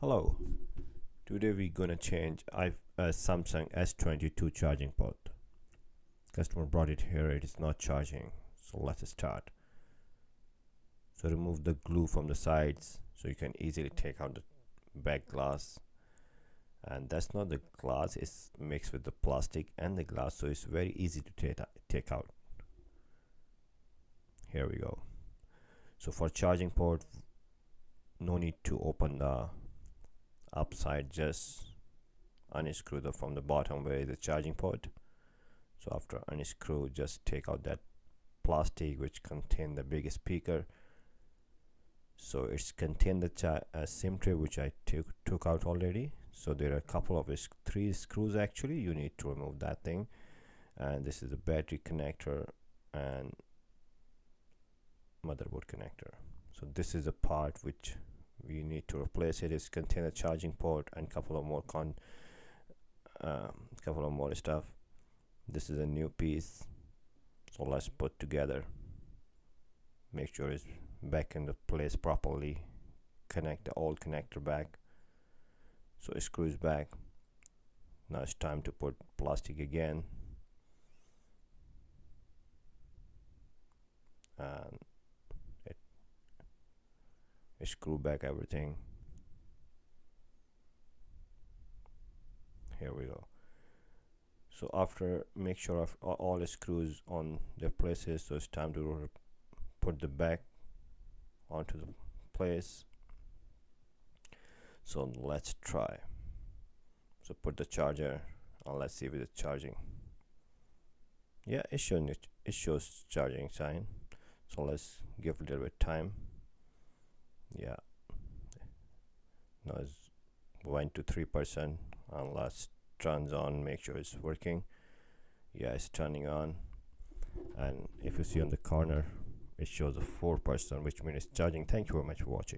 Hello, today we're gonna change Samsung S22 charging port. Customer brought it here, it is not charging, so let's start. So remove the glue from the sides so you can easily take out the back glass. And that's not the glass, it's mixed with the plastic and the glass, so it's very easy to take out. Here we go. So for charging port, no need to open the upside, just unscrew from the bottom where is the charging port. So after unscrew, just take out that plastic which contain the big speaker. So it's contain the SIM tray which I took out already. So there are a couple of three screws actually. You need to remove that thing. And this is the battery connector and motherboard connector. So this is the part which we need to replace. It is contain a charging port and couple of more stuff. This is a new piece, so let's put together, make sure it's back in the place properly, connect the old connector back so it screws back. Now it's time to put plastic again and it screw back everything. Here we go. So after make sure of all the screws on their places, so it's time to put the back onto the place. So let's try. So put the charger and let's see if it's charging. Yeah, it shows charging sign. So let's give a little bit time. Yeah, now it's 1 to 3%, and let's turns on, make sure it's working. Yeah, it's turning on, and if you see on the corner it shows a 4%, which means it's charging. Thank you very much for watching.